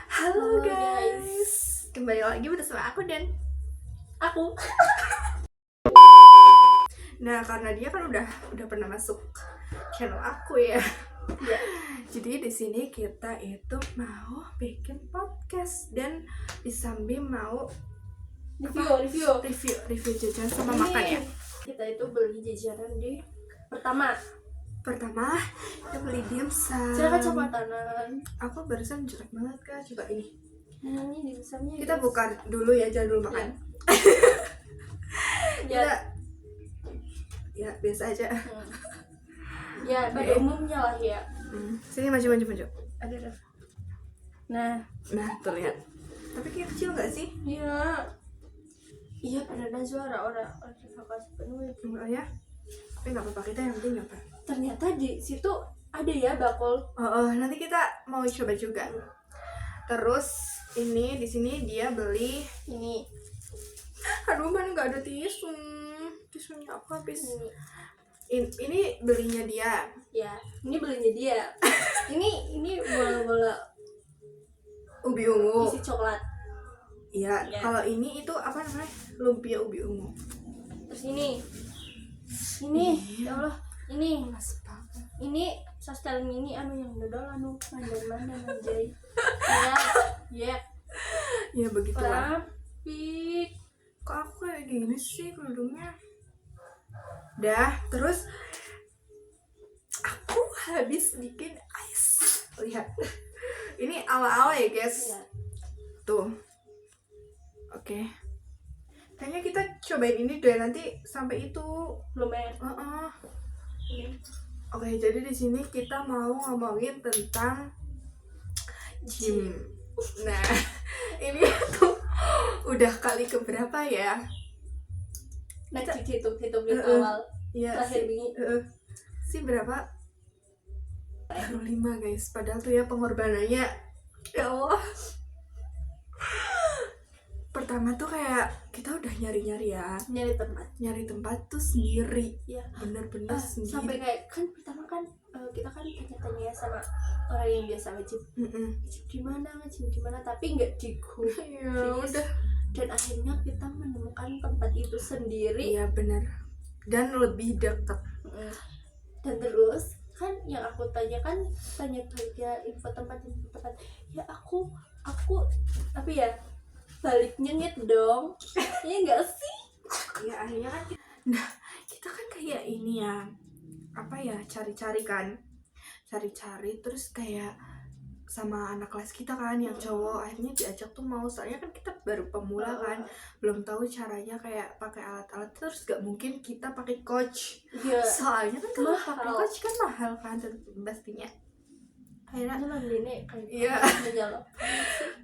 Halo guys, kembali lagi bersama aku dan aku. Nah, karena dia kan udah pernah masuk channel aku ya. Ya. Jadi di sini kita itu mau bikin podcast dan disambi mau review jajan sama makan ya. Kita itu beli jajanan di pertama Kita beli dimsum. Silakan kecamatanan. Aku barusan jelek banget kak, coba ini. Ini dimsumnya. Kita buka dulu ya, jangan dulu makan. Ya. Ya biasa aja. Ya pada umumnya lah ya. Sini maju. Ada. Nah Terlihat. Tapi kayak kecil nggak sih? Iya beneran suara orang evakuasi penuh. Enggak ya? Tapi nggak apa-apa, kita yang penting nyoba. Ternyata di situ ada ya bakul. Nanti kita mau coba juga. Terus ini di sini dia beli Ini. Aduh, mana nggak ada tisu. Tisunya aku habis. Ini belinya dia. Ya, ini belinya dia. ini bola-bola Ubi ungu. isi coklat. Iya. Ya. Kalau ini itu apa namanya? Lumpia ubi ungu. Terus ini ya Allah, ini Mas banget. ini sostel mini yang dodol mana anjay. Ya Ya begitulah. tapi Kok aku kayak gini sih kerudungnya? Dah, terus aku habis bikin ice. Lihat. Ini awal-awal ya, guys. ya, Tuh. Oke. Kayaknya kita cobain ini deh nanti sampai itu. lumayan. Ini. Oke, jadi di sini kita mau ngomongin tentang gym. Nah, ini tuh udah kali keberapa ya? Nah, hitung dari awal Iya. terakhir ini. Sih berapa? 5 guys. Padahal tuh ya pengorbanannya, ya Allah. Pertama tuh kayak kita udah nyari-nyari ya, nyari tempat tuh sendiri Ya. bener-bener sendiri. Sampai kayak kan pertama kan kita kan tanya-tanya sama orang yang biasa nge-gym di mana tapi nggak di Google. Ya udah. Dan akhirnya kita menemukan tempat itu sendiri. Iya bener, dan lebih dekat. Dan terus kan yang aku tanya baiknya info tempat ya aku tapi ya baliknya nyet dong. Ya enggak sih. Ya akhirnya kan kita kan kayak ini ya, apa ya, cari-cari terus kayak sama anak kelas kita kan yang cowok, akhirnya diajak tuh mau, soalnya kan kita baru pemula kan, belum tahu caranya kayak pakai alat-alat, terus gak mungkin kita pakai coach. Iya. Soalnya kan kalau Mahal. pakai coach kan mahal kan pastinya. Akhirnya Ini kayak Iya. menjalop.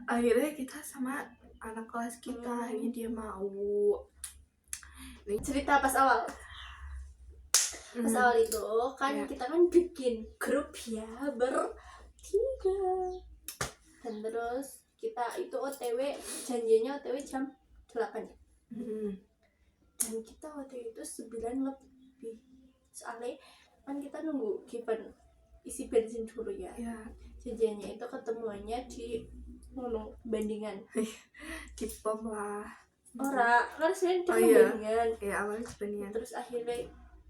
akhirnya kita sama anak kelas kita, akhirnya dia mau. Cerita pas awal itu kan Iya. kita kan bikin grup ya bertiga, dan terus kita itu janjinya OTW jam 8 ya. Dan kita waktu itu 9 lebih, soalnya kan kita nunggu given isi bensin dulu ya. Janjiannya itu ketemuannya di bandingan Di pom lah. ora kan sering di Iya. bandingan. Ya awalnya sebenarnya. Terus akhirnya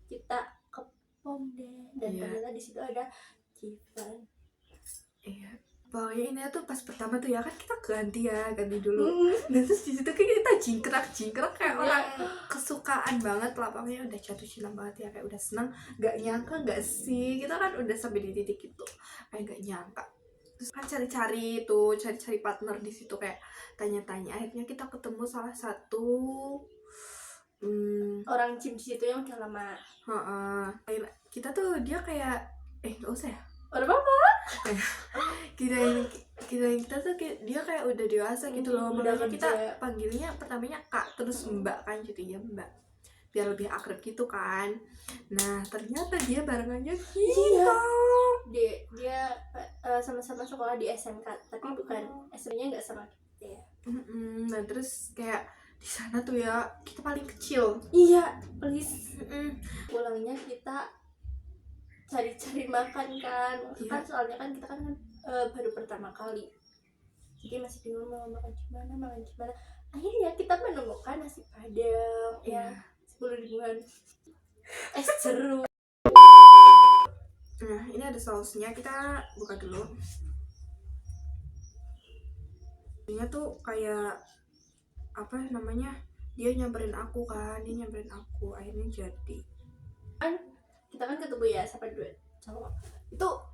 kita ke pom deh, dan Iya. ternyata di situ ada given. Iya. Pokoknya ini tuh pas pertama tuh ya kan kita ganti dulu. Nah terus di situ kan kita jingkrak kayak orang kesukaan banget, lapangnya udah jatuh cinta banget ya, kayak udah seneng. Gak nyangka gak sih, kita kan udah sampai di titik itu, kayak gak nyangka. Terus kan cari partner di situ, kayak tanya-tanya, akhirnya kita ketemu salah satu orang gym di situ yang udah lama. Kita tuh dia kayak nggak usah ya. Ora apa-apa. Kirain kita tuh dia kayak udah dewasa gitu loh, Udah makanya kita kerja. panggilnya pertamanya kak terus mbak kan, jadi ya mbak biar lebih akrab gitu kan. Nah ternyata dia barengannya kita. Dia sama-sama sekolah di SMK, tapi bukan SMP-nya nggak sama kita ya. Nah terus kayak di sana tuh ya kita paling kecil. Iya, please. Pulangnya kita cari makan kan. Kan soalnya kan kita kan baru pertama kali Jadi masih bingung mau makan gimana. Akhirnya kita menemukan nasi padang Iya. yang 10.000-an. Es jeruk. Nah, ini ada sausnya, kita buka dulu. Ini tuh kayak apa namanya? Dia nyamperin aku kan, akhirnya jadi. Kita kan ketemu ya sama 2 cowok.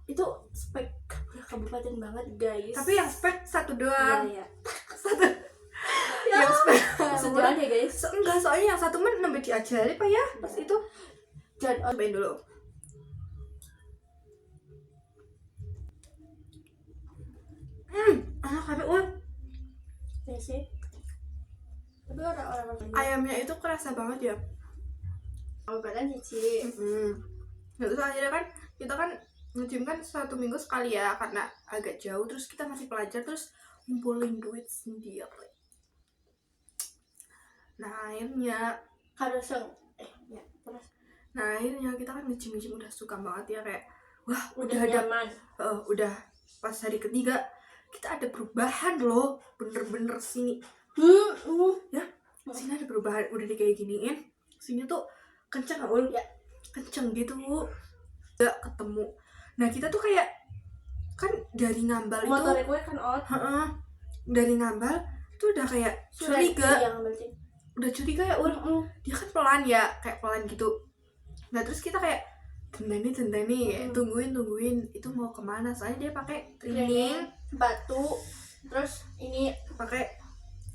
Itu spek kabupaten banget guys. Tapi yang spek satu doang. Iya. Satu. Ya, Yang spek sejalan ya guys. enggak, soalnya yang satu mah nambah diajari Pak ya pas itu. Dan Cobain dulu. Enak tapi ya sih. Tapi orang-orang ayamnya itu kerasa banget ya. kabupaten cici. Nah, terus akhirnya kan kita kan nge-gym kan 1 minggu sekali ya, karena agak jauh, terus kita masih pelajar, terus ngumpulin duit sendiri. Nah akhirnya Harus ya terus Nah akhirnya kita kan nge-gym udah suka banget ya, kayak wah udah ada nyaman. Udah pas hari ketiga kita ada perubahan loh, bener-bener sini ya, sini ada perubahan, udah kayak giniin, sini tuh kenceng gak Ul? Ya. Kenceng gitu, gak ketemu. Nah kita tuh kayak kan dari ngambal itu Motornya gue kan out. dari ngambal tuh udah kayak curiga, yang penting udah curiga ya Ul. Dia kan pelan ya, kayak pelan gitu. Nah terus kita kayak tendani tungguin itu mau kemana, soalnya dia pakai training batu, terus ini pakai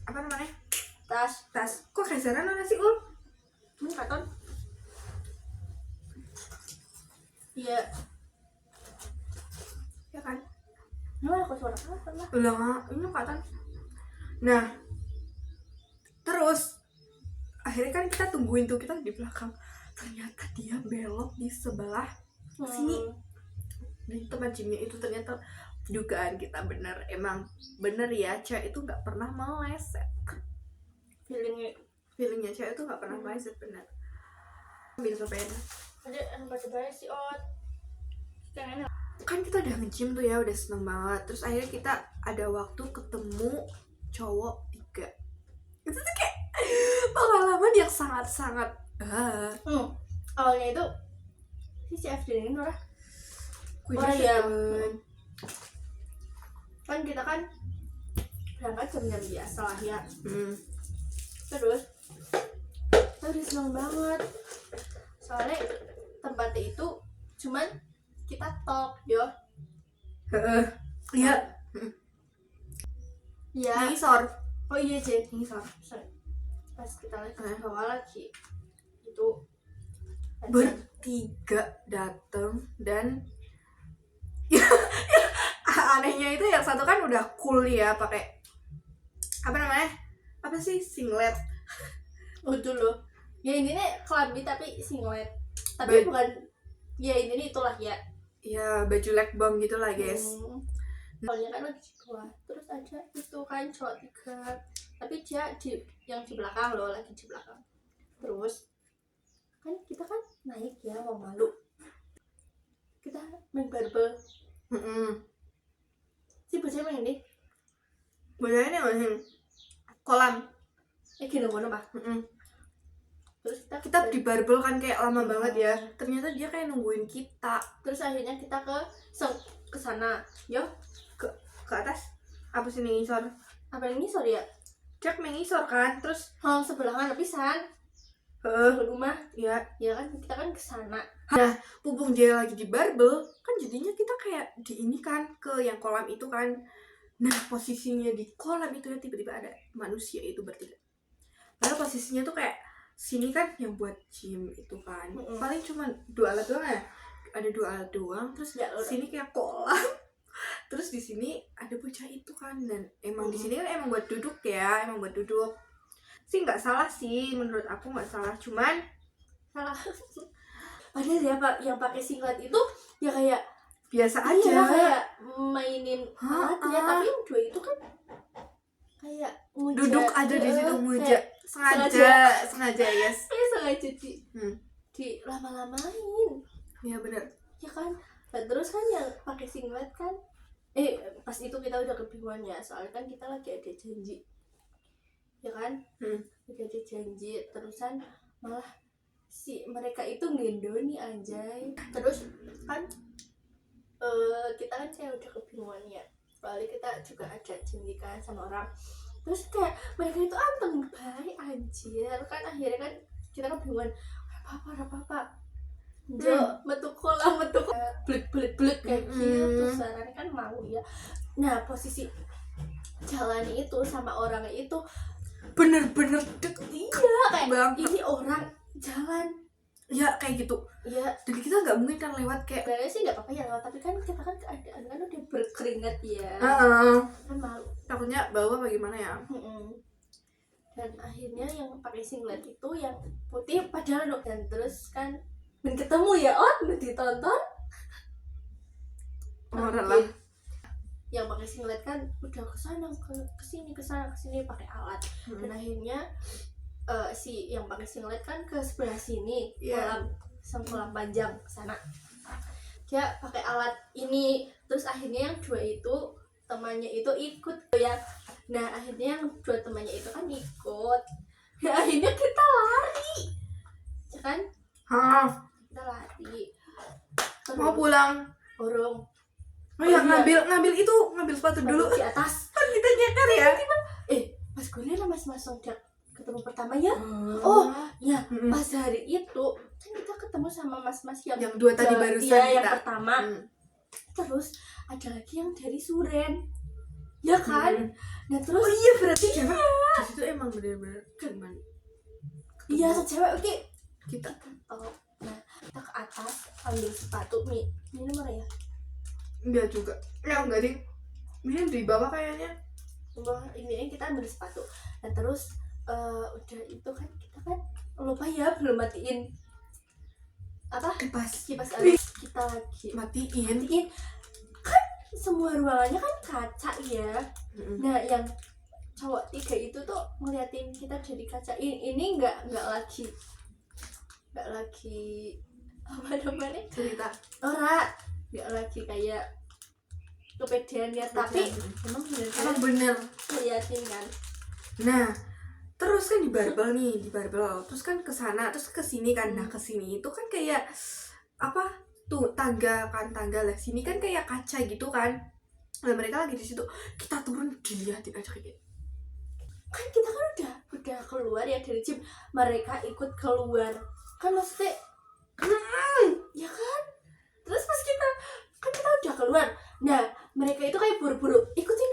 apa namanya, tas kok geseran mana sih Ul? katon. Iya. Ya kan, Mana aku suara apa lah? ulang ini kan. Nah terus akhirnya kan kita tungguin tuh, kita di belakang, ternyata dia belok di sebelah sini. Di tempat gymnya itu ternyata dugaan kita bener, emang bener ya, cewek itu nggak pernah meleset. Feelingnya cewek itu nggak pernah meleset, bener. Ambil sepeda. Ada yang baca si Ot. Yang enak. Kan kita udah nge-gym tuh ya, udah seneng banget. Terus akhirnya kita ada waktu ketemu cowok 3. Itu tuh kayak pengalaman yang sangat-sangat Awalnya itu si CFD ini Nora. ya. Kan kita kan berangkat jam-jam biasa lah ya. Terus kita udah seneng banget, soalnya tempatnya itu cuman kita talk yo. Iya. Ya. Ngisor. Oh iya Jen. Ngisor. Pas kita lagi bawa lagi itu bertiga dateng, dan anehnya itu yang satu kan udah cool ya, pakai apa namanya, apa sih, singlet. Itu loh ya, intinya kelambi tapi singlet, tapi bukan ya, intinya itulah ya. Ya baju leg bomb gitulah guys. Soalnya kan lagi keluar, terus ada itu kan cowok 3, tapi dia yang di belakang loh, lagi di belakang. Terus kan kita kan naik ya, mau malu, kita main barbel. Si bocah main ini bocahnya main kolam, gini ngono Pak. Terus kita di barbel kan kayak lama banget ya, ternyata dia kayak nungguin kita. Terus akhirnya kita ke sana yo, ke atas apa sih, ngisor. apa ini sorry ya, Jack mengisor kan, terus sebelahan lepisan rumah ya kan, kita kan ke sana. Nah pupung dia lagi di barbel kan, jadinya kita kayak di ini kan, ke yang kolam itu kan. Nah posisinya di kolam itu ya, tiba-tiba ada manusia itu bertiga. Padahal posisinya tuh kayak sini kan yang buat gym itu kan, paling cuma 2 alat doang ya, ada 2 alat doang. Terus ya, sini kayak kolam, terus di sini ada bocah itu kan, dan emang di sini kan emang buat duduk ya, sih nggak salah sih, menurut aku nggak salah, cuman salah. Padahal ya Pak, yang pakai singlet itu ya kayak biasa aja, kayak mainin alat ya, tapi yang 2 itu kan kayak duduk aja di situ muja, sengaja yes. Kayak sengaja di lama-lamain. Iya benar. Ya kan. Dan terus kan yang pakai singlet kan Pas itu kita udah kebingungan ya, soalnya kan kita lagi ada janji ya kan, lagi ada janji, terusan malah si mereka itu ngendoni anjay. Terus kan kita kan kayak udah kebingungan ya, soalnya kita juga ada janji kan sama orang, terus kayak mereka itu anteng baik anjir kan. Akhirnya kan kita kebingungan, apa Jo, metu kolam, metu blek kayak gitu, suaranya kan mau ya. Nah posisi jalan itu sama orangnya itu bener-bener deket. iya kayak banget. Ini orang jalan Ya kayak gitu ya. jadi kita nggak mungkin kan lewat kayak Sebenarnya sih nggak apa-apa ya lewat, tapi kan kita kan keadaan kan udah berkeringat ya, kan malu takutnya bawa bagaimana ya. Dan akhirnya yang pakai singlet itu yang putih padahal no. Dan terus kan ben ketemu ya ben ditonton orang lah yang pakai singlet kan udah kesana kesini pakai alat. Dan akhirnya si yang pakai singlet kan ke sebelah sini, kolam panjang sana, dia pakai alat ini. Terus akhirnya yang dua itu temannya itu ikut ya. Nah akhirnya yang dua temannya itu kan ikut. Nah, akhirnya kita lari ya kan, kita lari terus, mau pulang burung iya. ngambil sepatu dulu di atas kan kita nyekar ya. pas gue liat mas udah ketemu pertama ya. Ya pas hari itu kan kita ketemu sama mas-mas yang dua tadi barusan yang kita. pertama. Terus ada lagi yang dari Suren ya kan. Nah terus iya berarti di situ emang bener-bener cuman iya secewek. Oke kita nah kita ke atas ambil sepatu ini nomor ya enggak juga enggak ding, ini di bawah kayaknya. Ini kita ambil sepatu. Nah terus udah itu kan kita kan lupa ya belum matiin kipas angin. Kita lagi matiin kan semua ruangannya kan kaca ya. Nah yang cowok 3 itu tuh ngeliatin kita dari kaca. Ini nggak lagi apa namanya cerita nggak lagi kayak kepedeannya, tapi emang bener ngeliatin kan. Nah terus kan di barbel terus kan kesana terus kesini kan. Nah kesini itu kan kayak apa tuh tangga lah, sini kan kayak kaca gitu kan. Nah mereka lagi di situ, kita turun dilihatin aja kayak gitu. Kan kita kan udah keluar ya dari gym, mereka ikut keluar kan maksudnya ya kan. Terus pas kita udah keluar, nah mereka itu kayak buru-buru ikutin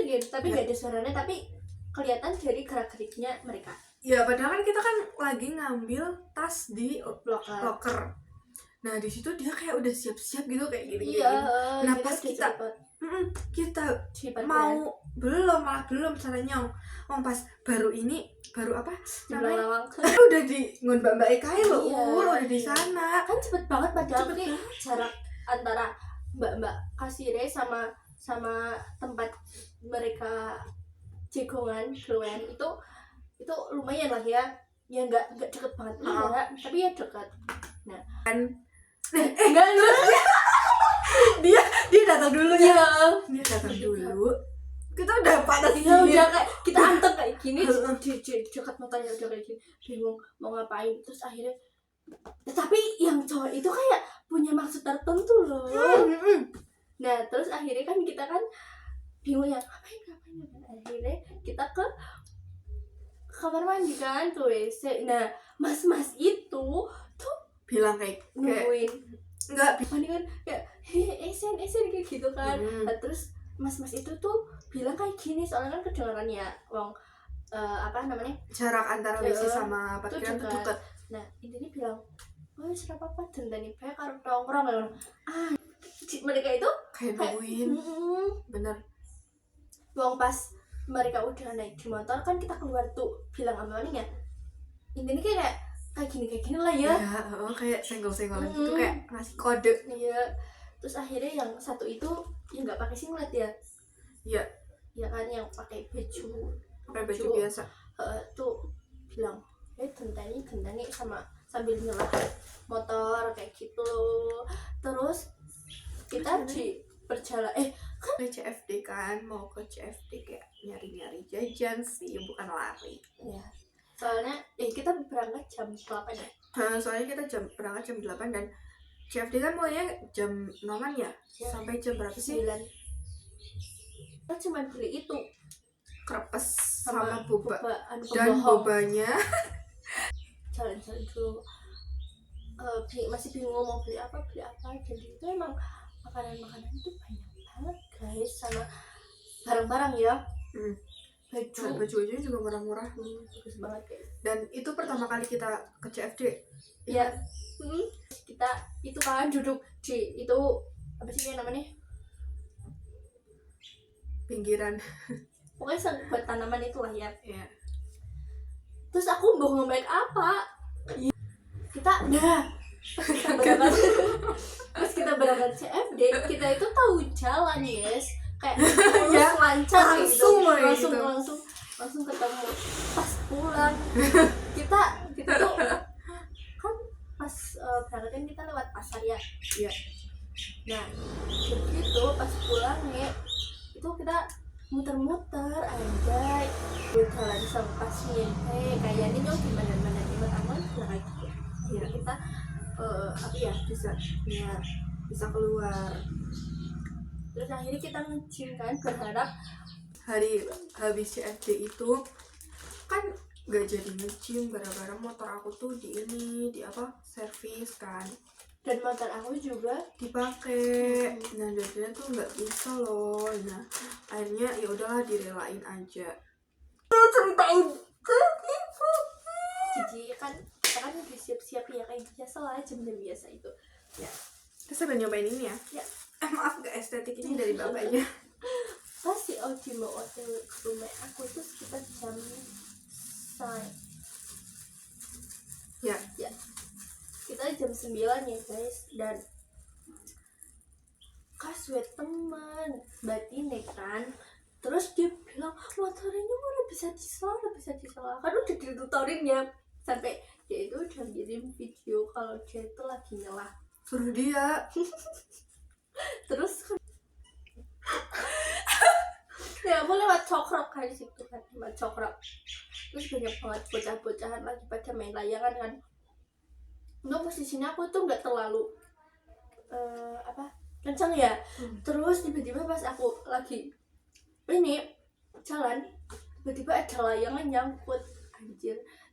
gitu, tapi nggak ada suaranya, tapi kelihatan dari gerak-geriknya mereka. Ya padahal kan kita kan lagi ngambil tas di locker. Nah di situ dia kayak udah siap-siap gitu kayak gini. Iya. Nah pas kita mau belum cara nyong pas baru apa namanya udah di ngon mbak Eka loh. Udah di sana kan cepet banget padahal jarak antara mbak kasirnya sama tempat mereka jegongan keluar itu lumayan lah ya nggak deket banget tapi ya dekat. Nah kan enggak dia datang dulu ya. Dia datang dulu. Kita udah panas ya, udah kayak kita anteng kayak gini di dekat matanya udah kayak gini, bingung mau ngapain. Terus akhirnya tapi yang cowok itu kayak punya maksud tertentu loh. Nah terus akhirnya kan kita kan bingung ya ngapain. Akhirnya kita ke kamar mandi kan ke WC. Nah mas itu tuh bilang kayak nungguin enggak mandi kan kayak esen kayak gitu kan. Nah, terus mas itu tuh bilang kayak gini, soalnya kan kedengaran ya wong apa namanya jarak antara WC sama parkiran tuh dekat. Nah intinya bilang siapa apa dendani bae karo nongkrong kan. Mereka itu kayak nungguin bener. Wong pas mereka udah naik di motor kan kita keluar tuh bilang apa ya intinya kayak gini lah ya. Kayak senggol-senggolan gitu kayak ngasih kode. Iya. Terus akhirnya yang satu itu yang nggak pakai singlet ya. Iya. Ya kan yang pakai baju biasa. Tuh bilang gentani sama sambil nyelah motor kayak gitu loh. Terus kita di perjalanan kan ke CFD kan, mau ke CFD kayak nyari-nyari jajan sih, bukan lari. Ya. Soalnya kita berangkat jam 8 ya. Soalnya kita berangkat jam 8 dan CFD kan mulainya jam 6 ya? Sampai jam berapa sih? 9. Kita cuma beli itu Krepes sama boba. Dan pembohong. bobanya Jalan-jalan dulu. Masih bingung mau beli apa. Jadi itu emang makanan-makanan itu banyak banget guys, sama barang-barang ya. Baju-bajunya juga murah-murah. Bagus banget guys. Dan itu pertama kali kita ke CFD. Ya. Kita itu kan duduk di itu apa sih namanya, Pinggiran. pokoknya buat tanaman itu lah ya. Iya. Terus aku mau ngomong apa, kita pas kita berangkat CFD, kita itu tahu jalan guys, kayak Ya, lancar langsung gitu. gitu. langsung ketemu. Pas pulang kita tuh kan pas berangkat kan kita lewat pasar ya. Iya. Nah begitu pas pulang ya itu kita muter-muter anjay, jalan sama pasien kayaknya nyok gimana di pertama kayak gitu. Iya. Kita bisa keluar. terus akhirnya kita nge-gym kan, berharap Hari habis CFD itu kan gak jadi nge-gym gara-gara motor aku tuh di servis kan, dan motor aku juga dipakai. Nah jadinya tuh nggak bisa loh. Nah akhirnya ya udahlah direlain aja. ceritain jadi kan kita kan udah siap-siap ya kayak biasa lah, jam-jam biasa itu Ya kita sambil nyobain ini ya. Ya. Maaf gak estetik ini dari bapaknya. pas si Oji mau otw ke rumah aku itu sekitar jam Ya. kita jam 9 ya guys, dan kasih teman batine kan, terus dia bilang motornya udah bisa disela kan udah ditutorin ya, sampai dia itu udah ngirim video kalau dia itu lagi nyelah. Suruh dia. Terus kan ya aku lewat cokrok kan situ kan, lewat cokrok terus banyak banget bocah-bocahan lagi pada main layangan kan. Untuk posisinya aku tuh nggak terlalu kencang ya. Terus tiba-tiba pas aku lagi ini jalan, tiba-tiba ada layangan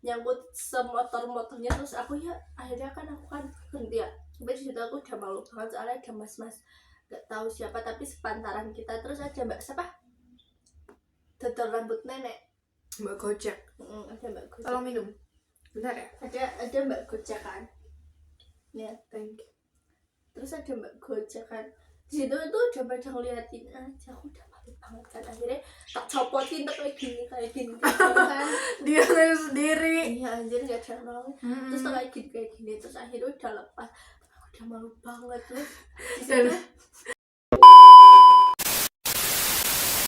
nyangkut semotor-motornya. Terus aku akhirnya kan aku kan berhenti ya. Tapi di situ aku udah malu banget soalnya ada mas-mas nggak tahu siapa tapi sepantaran kita. Terus ada mbak siapa, dodol rambut nenek, Mbak Gojek. ada mbak Gojek. Tolong minum. Bentar ya. Ada mbak Gojek kan ya. Thank you. Terus ada mbak Gojek kan di situ tuh udah pada ngeliatin aja, aku udah malu banget kan. Akhirnya tak copotin kayak gini kan Dia ngeliat sendiri. iya anjir gak ada mau. Terus tuh kayak gini terus akhirnya udah lepas, aku udah malu banget. Terus di situ